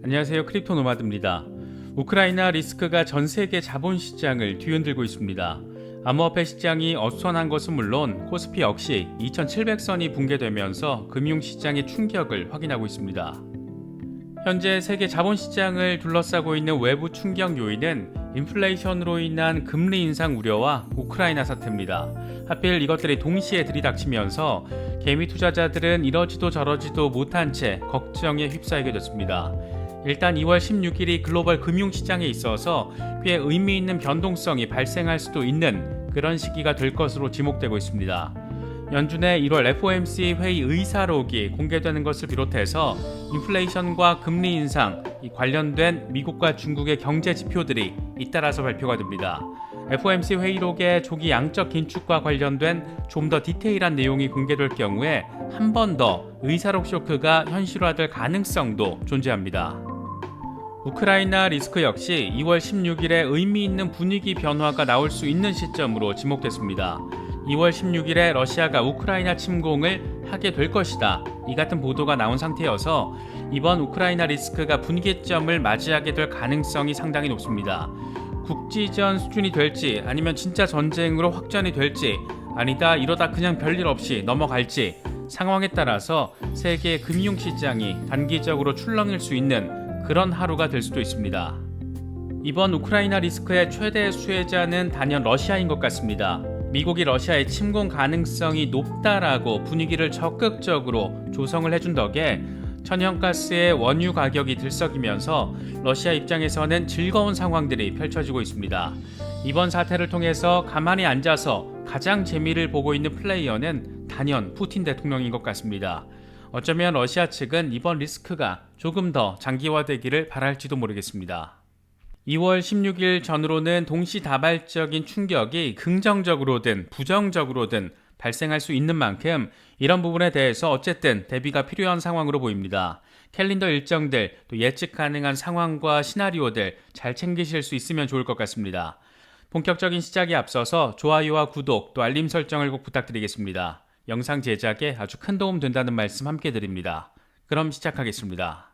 안녕하세요. 크립토 노마드입니다. 우크라이나 리스크가 전 세계 자본시장을 뒤흔들고 있습니다. 암호화폐 시장이 어수선한 것은 물론 코스피 역시 2700선이 붕괴되면서 금융시장의 충격을 확인하고 있습니다. 현재 세계 자본시장을 둘러싸고 있는 외부 충격 요인은 인플레이션으로 인한 금리 인상 우려와 우크라이나 사태입니다. 하필 이것들이 동시에 들이닥치면서 개미 투자자들은 이러지도 저러지도 못한 채 걱정에 휩싸이게 됐습니다. 일단 2월 16일이 글로벌 금융시장에 있어서 꽤 의미 있는 변동성이 발생할 수도 있는 그런 시기가 될 것으로 지목되고 있습니다. 연준의 1월 FOMC 회의 의사록이 공개되는 것을 비롯해서 인플레이션과 금리 인상, 관련된 미국과 중국의 경제 지표들이 잇따라서 발표가 됩니다. FOMC 회의록의 조기 양적 긴축과 관련된 좀 더 디테일한 내용이 공개될 경우에 한 번 더 의사록 쇼크가 현실화될 가능성도 존재합니다. 우크라이나 리스크 역시 2월 16일에 의미 있는 분위기 변화가 나올 수 있는 시점으로 지목됐습니다. 2월 16일에 러시아가 우크라이나 침공을 하게 될 것이다. 이 같은 보도가 나온 상태여서 이번 우크라이나 리스크가 분기점을 맞이하게 될 가능성이 상당히 높습니다. 국지전 수준이 될지 아니면 진짜 전쟁으로 확전이 될지 아니다 이러다 그냥 별일 없이 넘어갈지 상황에 따라서 세계 금융시장이 단기적으로 출렁일 수 있는 그런 하루가 될 수도 있습니다. 이번 우크라이나 리스크의 최대 수혜자는 단연 러시아인 것 같습니다. 미국이 러시아의 침공 가능성이 높다라고 분위기를 적극적으로 조성을 해준 덕에 천연가스의 원유 가격이 들썩이면서 러시아 입장에서는 즐거운 상황들이 펼쳐지고 있습니다. 이번 사태를 통해서 가만히 앉아서 가장 재미를 보고 있는 플레이어는 단연 푸틴 대통령인 것 같습니다. 어쩌면 러시아 측은 이번 리스크가 조금 더 장기화되기를 바랄지도 모르겠습니다. 2월 16일 전후로는 동시다발적인 충격이 긍정적으로든 부정적으로든 발생할 수 있는 만큼 이런 부분에 대해서 어쨌든 대비가 필요한 상황으로 보입니다. 캘린더 일정들, 또 예측 가능한 상황과 시나리오들 잘 챙기실 수 있으면 좋을 것 같습니다. 본격적인 시작에 앞서서 좋아요와 구독, 또 알림 설정을 꼭 부탁드리겠습니다. 영상 제작에 아주 큰 도움 된다는 말씀 함께 드립니다. 그럼 시작하겠습니다.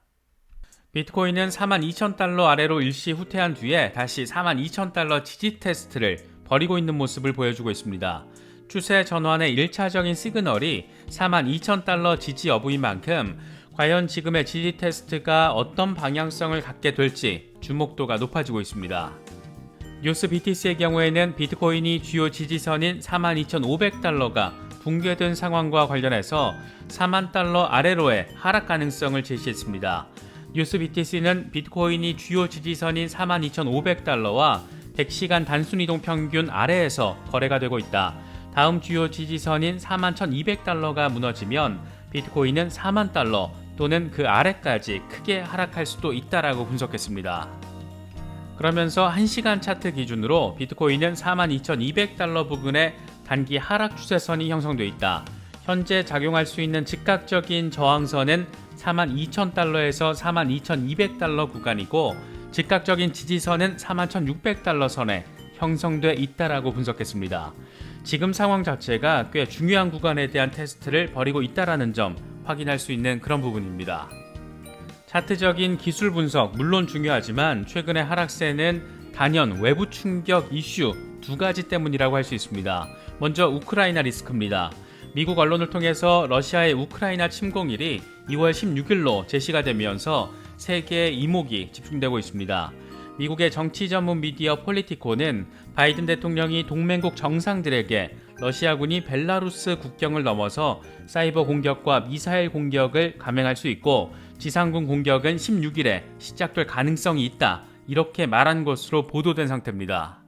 비트코인은 42,000달러 아래로 일시 후퇴한 뒤에 다시 42,000달러 지지 테스트를 벌이고 있는 모습을 보여주고 있습니다. 추세 전환의 1차적인 시그널이 42,000달러 지지 여부인 만큼 과연 지금의 지지 테스트가 어떤 방향성을 갖게 될지 주목도가 높아지고 있습니다. 뉴스 BTC의 경우에는 비트코인이 주요 지지선인 42,500달러가 붕괴된 상황과 관련해서 4만 달러 아래로의 하락 가능성을 제시했습니다. 뉴스 BTC는 비트코인이 주요 지지선인 42,500달러와 100시간 단순이동 평균 아래에서 거래가 되고 있다. 다음 주요 지지선인 41,200달러가 무너지면 비트코인은 4만 달러 또는 그 아래까지 크게 하락할 수도 있다라고 분석했습니다. 그러면서 1시간 차트 기준으로 비트코인은 42,200달러 부근에 단기 하락 추세선이 형성돼 있다. 현재 작용할 수 있는 즉각적인 저항선은 42,000달러에서 42,200달러 구간이고 즉각적인 지지선은 41,600달러 선에 형성돼 있다라고 분석했습니다. 지금 상황 자체가 꽤 중요한 구간에 대한 테스트를 벌이고 있다라는 점 확인할 수 있는 그런 부분입니다. 차트적인 기술 분석 물론 중요하지만 최근의 하락세는 단연 외부 충격 이슈 두 가지 때문이라고 할 수 있습니다. 먼저 우크라이나 리스크입니다. 미국 언론을 통해서 러시아의 우크라이나 침공일이 2월 16일로 제시가 되면서 세계의 이목이 집중되고 있습니다. 미국의 정치 전문 미디어 폴리티코는 바이든 대통령이 동맹국 정상들에게 러시아군이 벨라루스 국경을 넘어서 사이버 공격과 미사일 공격을 감행할 수 있고 지상군 공격은 16일에 시작될 가능성이 있다. 이렇게 말한 것으로 보도된 상태입니다.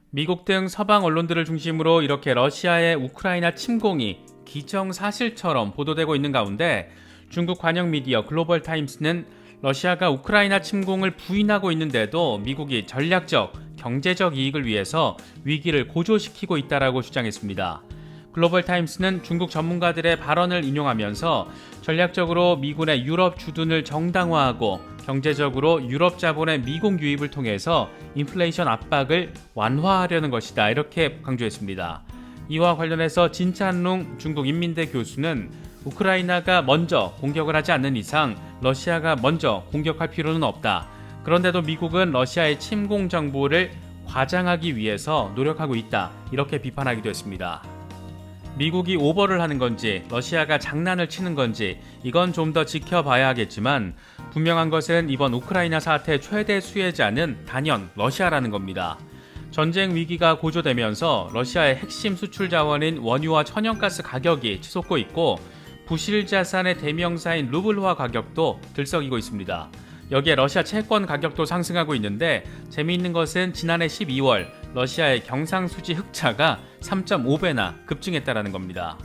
미국 등 서방 언론들을 중심으로 이렇게 러시아의 우크라이나 침공이 기정사실처럼 보도되고 있는 가운데 중국 관영 미디어 글로벌 타임스는 러시아가 우크라이나 침공을 부인하고 있는데도 미국이 전략적, 경제적 이익을 위해서 위기를 고조시키고 있다라고 주장했습니다. 글로벌 타임스는 중국 전문가들의 발언을 인용하면서 전략적으로 미군의 유럽 주둔을 정당화하고 경제적으로 유럽 자본의 미국 유입을 통해서 인플레이션 압박을 완화하려는 것이다 이렇게 강조했습니다. 이와 관련해서 진찬룽 중국 인민대 교수는 우크라이나가 먼저 공격을 하지 않는 이상 러시아가 먼저 공격할 필요는 없다. 그런데도 미국은 러시아의 침공 정보를 과장하기 위해서 노력하고 있다. 이렇게 비판하기도 했습니다. 미국이 오버를 하는 건지 러시아가 장난을 치는 건지 이건 좀 더 지켜봐야 하겠지만 분명한 것은 이번 우크라이나 사태 최대 수혜자는 단연 러시아라는 겁니다. 전쟁 위기가 고조되면서 러시아의 핵심 수출 자원인 원유와 천연가스 가격이 치솟고 있고 부실 자산의 대명사인 루블화 가격도 들썩이고 있습니다. 여기에 러시아 채권 가격도 상승하고 있는데 재미있는 것은 지난해 12월 러시아의 경상수지 흑자가 3.5배나 급증했다는 겁니다.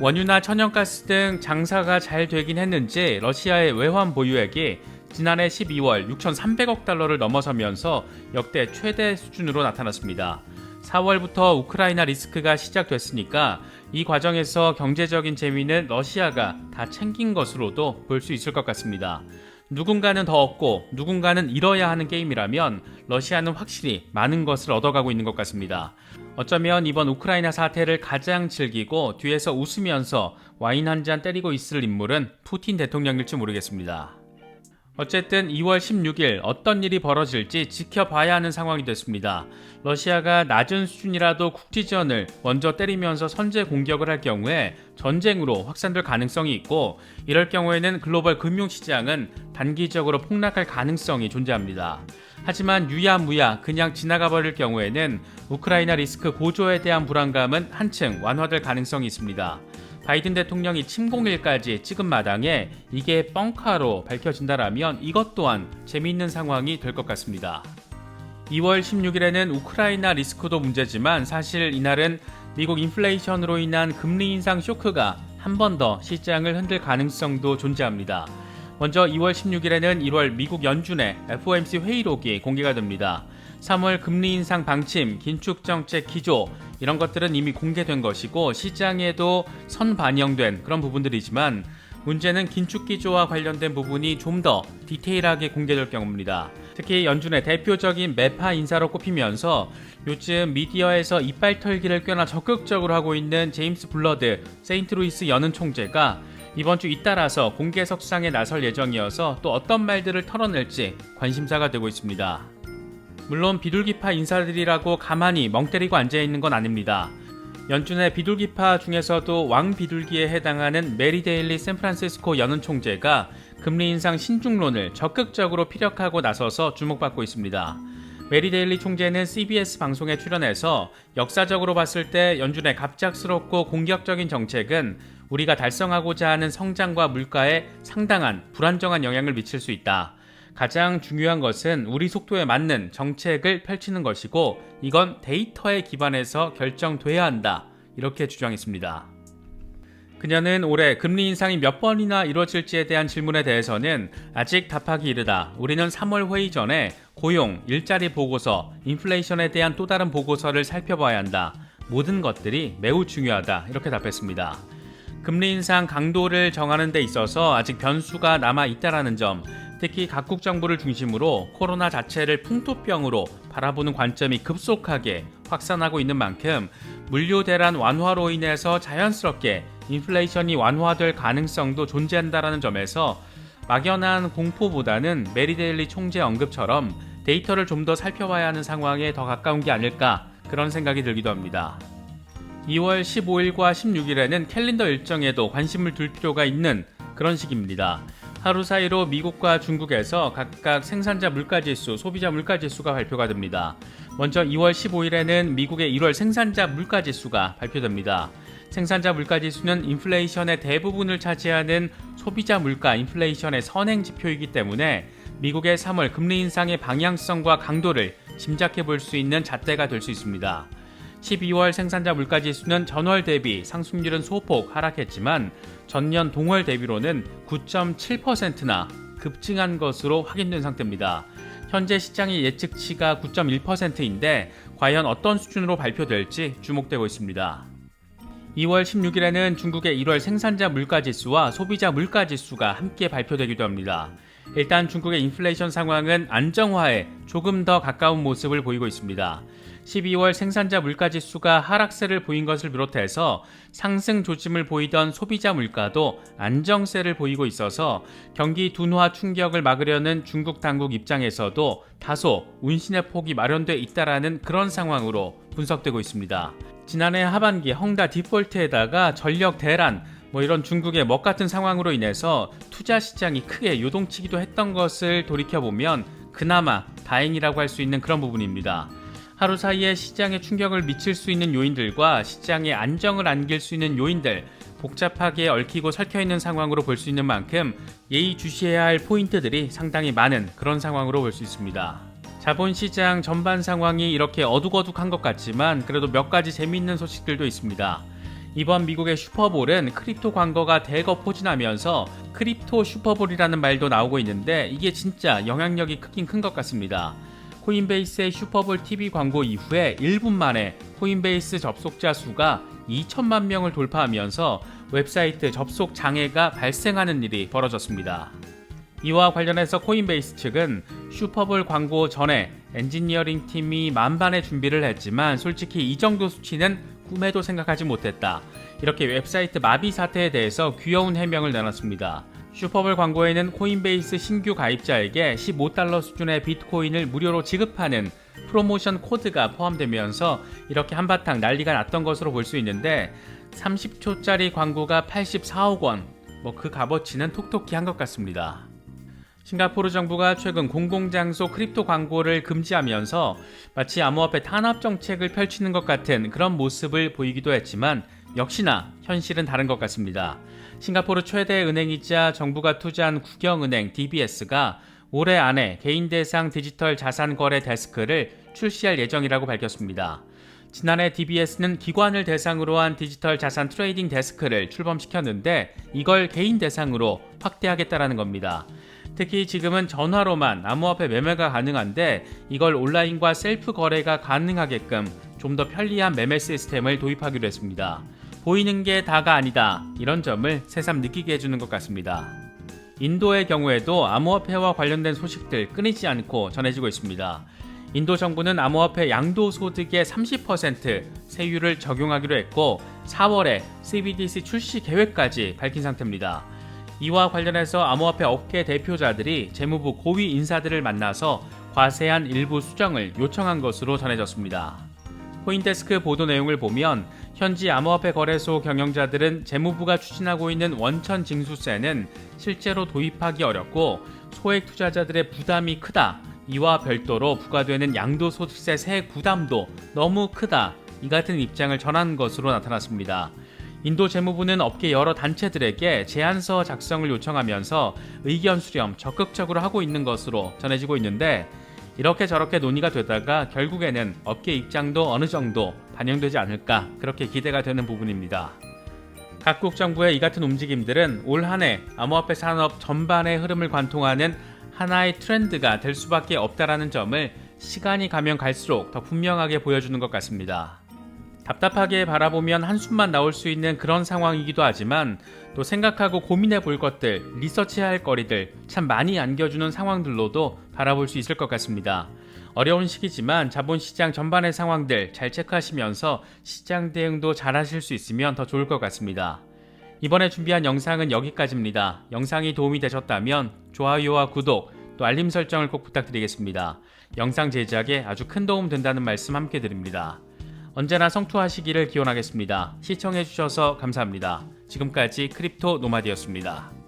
원유나 천연가스 등 장사가 잘 되긴 했는지 러시아의 외환 보유액이 지난해 12월 6,300억 달러를 넘어서면서 역대 최대 수준으로 나타났습니다. 4월부터 우크라이나 리스크가 시작됐으니까 이 과정에서 경제적인 재미는 러시아가 다 챙긴 것으로도 볼 수 있을 것 같습니다. 누군가는 더 얻고 누군가는 잃어야 하는 게임이라면 러시아는 확실히 많은 것을 얻어가고 있는 것 같습니다. 어쩌면 이번 우크라이나 사태를 가장 즐기고 뒤에서 웃으면서 와인 한 잔 때리고 있을 인물은 푸틴 대통령일지 모르겠습니다. 어쨌든 2월 16일 어떤 일이 벌어질지 지켜봐야 하는 상황이 됐습니다. 러시아가 낮은 수준이라도 국지전을 먼저 때리면서 선제 공격을 할 경우에 전쟁으로 확산될 가능성이 있고 이럴 경우에는 글로벌 금융시장은 단기적으로 폭락할 가능성이 존재합니다. 하지만 유야무야 그냥 지나가 버릴 경우에는 우크라이나 리스크 고조에 대한 불안감은 한층 완화될 가능성이 있습니다. 바이든 대통령이 침공일까지 찍은 마당에 이게 뻥카로 밝혀진다라면 이것 또한 재미있는 상황이 될 것 같습니다. 2월 16일에는 우크라이나 리스크도 문제지만 사실 이날은 미국 인플레이션으로 인한 금리 인상 쇼크가 한 번 더 시장을 흔들 가능성도 존재합니다. 먼저 2월 16일에는 1월 미국 연준의 FOMC 회의록이 공개가 됩니다. 3월 금리 인상 방침, 긴축정책 기조 이런 것들은 이미 공개된 것이고 시장에도 선반영된 그런 부분들이지만 문제는 긴축 기조와 관련된 부분이 좀 더 디테일하게 공개될 경우입니다. 특히 연준의 대표적인 매파 인사로 꼽히면서 요즘 미디어에서 이빨 털기를 꽤나 적극적으로 하고 있는 제임스 블러드 세인트루이스 연은 총재가 이번 주 잇따라서 공개석상에 나설 예정이어서 또 어떤 말들을 털어낼지 관심사가 되고 있습니다. 물론 비둘기파 인사들이라고 가만히 멍 때리고 앉아있는 건 아닙니다. 연준의 비둘기파 중에서도 왕비둘기에 해당하는 메리 데일리 샌프란시스코 연은 총재가 금리 인상 신중론을 적극적으로 피력하고 나서서 주목받고 있습니다. 메리 데일리 총재는 CBS 방송에 출연해서 역사적으로 봤을 때 연준의 갑작스럽고 공격적인 정책은 우리가 달성하고자 하는 성장과 물가에 상당한 불안정한 영향을 미칠 수 있다. 가장 중요한 것은 우리 속도에 맞는 정책을 펼치는 것이고 이건 데이터에 기반해서 결정돼야 한다. 이렇게 주장했습니다. 그녀는 올해 금리 인상이 몇 번이나 이루어질지에 대한 질문에 대해서는 아직 답하기 이르다. 우리는 3월 회의 전에 고용, 일자리 보고서, 인플레이션에 대한 또 다른 보고서를 살펴봐야 한다. 모든 것들이 매우 중요하다. 이렇게 답했습니다. 금리 인상 강도를 정하는 데 있어서 아직 변수가 남아 있다라는 점, 특히 각국 정부를 중심으로 코로나 자체를 풍토병으로 바라보는 관점이 급속하게 확산하고 있는 만큼 물류 대란 완화로 인해서 자연스럽게 인플레이션이 완화될 가능성도 존재한다는 점에서 막연한 공포보다는 메리 데일리 총재 언급처럼 데이터를 좀 더 살펴봐야 하는 상황에 더 가까운 게 아닐까 그런 생각이 들기도 합니다. 2월 15일과 16일에는 캘린더 일정에도 관심을 둘 필요가 있는 그런 시기입니다. 하루 사이로 미국과 중국에서 각각 생산자 물가지수, 소비자 물가지수가 발표가 됩니다. 먼저 2월 15일에는 미국의 1월 생산자 물가지수가 발표됩니다. 생산자 물가지수는 인플레이션의 대부분을 차지하는 소비자 물가 인플레이션의 선행 지표이기 때문에 미국의 3월 금리 인상의 방향성과 강도를 짐작해 볼 수 있는 잣대가 될 수 있습니다. 12월 생산자 물가지수는 전월 대비 상승률은 소폭 하락했지만 전년 동월 대비로는 9.7%나 급증한 것으로 확인된 상태입니다. 현재 시장의 예측치가 9.1%인데 과연 어떤 수준으로 발표될지 주목되고 있습니다. 2월 16일에는 중국의 1월 생산자 물가지수와 소비자 물가지수가 함께 발표되기도 합니다. 일단 중국의 인플레이션 상황은 안정화에 조금 더 가까운 모습을 보이고 있습니다. 12월 생산자 물가지수가 하락세를 보인 것을 비롯해서 상승 조짐을 보이던 소비자 물가도 안정세를 보이고 있어서 경기 둔화 충격을 막으려는 중국 당국 입장에서도 다소 운신의 폭이 마련돼 있다라는 그런 상황으로 분석되고 있습니다. 지난해 하반기 헝다 디폴트에다가 전력 대란, 이런 중국의 먹 같은 상황으로 인해서 투자 시장이 크게 요동치기도 했던 것을 돌이켜보면 그나마 다행이라고 할 수 있는 그런 부분입니다. 하루 사이에 시장에 충격을 미칠 수 있는 요인들과 시장에 안정을 안길 수 있는 요인들, 복잡하게 얽히고 설켜있는 상황으로 볼 수 있는 만큼 예의주시해야 할 포인트들이 상당히 많은 그런 상황으로 볼 수 있습니다. 자본시장 전반 상황이 이렇게 어둑어둑한 것 같지만 그래도 몇 가지 재미있는 소식들도 있습니다. 이번 미국의 슈퍼볼은 크립토 광고가 대거 포진하면서 크립토 슈퍼볼이라는 말도 나오고 있는데 이게 진짜 영향력이 크긴 큰 것 같습니다. 코인베이스의 슈퍼볼 TV 광고 이후에 1분 만에 코인베이스 접속자 수가 2천만 명을 돌파하면서 웹사이트 접속 장애가 발생하는 일이 벌어졌습니다. 이와 관련해서 코인베이스 측은 슈퍼볼 광고 전에 엔지니어링 팀이 만반의 준비를 했지만 솔직히 이 정도 수치는 꿈에도 생각하지 못했다. 이렇게 웹사이트 마비 사태에 대해서 귀여운 해명을 내놨습니다. 슈퍼볼 광고에는 코인베이스 신규 가입자에게 $15 수준의 비트코인을 무료로 지급하는 프로모션 코드가 포함되면서 이렇게 한바탕 난리가 났던 것으로 볼 수 있는데 30초짜리 광고가 84억 원, 그 값어치는 톡톡히 한 것 같습니다. 싱가포르 정부가 최근 공공장소 크립토 광고를 금지하면서 마치 암호화폐 탄압 정책을 펼치는 것 같은 그런 모습을 보이기도 했지만 역시나 현실은 다른 것 같습니다. 싱가포르 최대 은행이자 정부가 투자한 국영은행 DBS가 올해 안에 개인 대상 디지털 자산 거래 데스크를 출시할 예정이라고 밝혔습니다. 지난해 DBS는 기관을 대상으로 한 디지털 자산 트레이딩 데스크를 출범시켰는데 이걸 개인 대상으로 확대하겠다라는 겁니다. 특히 지금은 전화로만 암호화폐 매매가 가능한데 이걸 온라인과 셀프 거래가 가능하게끔 좀 더 편리한 매매 시스템을 도입하기로 했습니다. 보이는 게 다가 아니다, 이런 점을 새삼 느끼게 해주는 것 같습니다. 인도의 경우에도 암호화폐와 관련된 소식들 끊이지 않고 전해지고 있습니다. 인도 정부는 암호화폐 양도소득의 30% 세율을 적용하기로 했고 4월에 CBDC 출시 계획까지 밝힌 상태입니다. 이와 관련해서 암호화폐 업계 대표자들이 재무부 고위 인사들을 만나서 과세한 일부 수정을 요청한 것으로 전해졌습니다. 코인데스크 보도 내용을 보면 현지 암호화폐 거래소 경영자들은 재무부가 추진하고 있는 원천 징수세는 실제로 도입하기 어렵고 소액 투자자들의 부담이 크다. 이와 별도로 부과되는 양도소득세 세액 부담도 너무 크다. 이 같은 입장을 전한 것으로 나타났습니다. 인도 재무부는 업계 여러 단체들에게 제안서 작성을 요청하면서 의견 수렴 적극적으로 하고 있는 것으로 전해지고 있는데 이렇게 저렇게 논의가 되다가 결국에는 업계 입장도 어느 정도 반영되지 않을까 그렇게 기대가 되는 부분입니다. 각국 정부의 이 같은 움직임들은 올 한 해 암호화폐 산업 전반의 흐름을 관통하는 하나의 트렌드가 될 수밖에 없다라는 점을 시간이 가면 갈수록 더 분명하게 보여주는 것 같습니다. 답답하게 바라보면 한숨만 나올 수 있는 그런 상황이기도 하지만 또 생각하고 고민해 볼 것들, 리서치해야 할 거리들 참 많이 안겨주는 상황들로도 바라볼 수 있을 것 같습니다. 어려운 시기지만 자본시장 전반의 상황들 잘 체크하시면서 시장 대응도 잘 하실 수 있으면 더 좋을 것 같습니다. 이번에 준비한 영상은 여기까지입니다. 영상이 도움이 되셨다면 좋아요와 구독, 또 알림 설정을 꼭 부탁드리겠습니다. 영상 제작에 아주 큰 도움 된다는 말씀 함께 드립니다. 언제나 성투하시기를 기원하겠습니다. 시청해주셔서 감사합니다. 지금까지 크립토 노마드였습니다.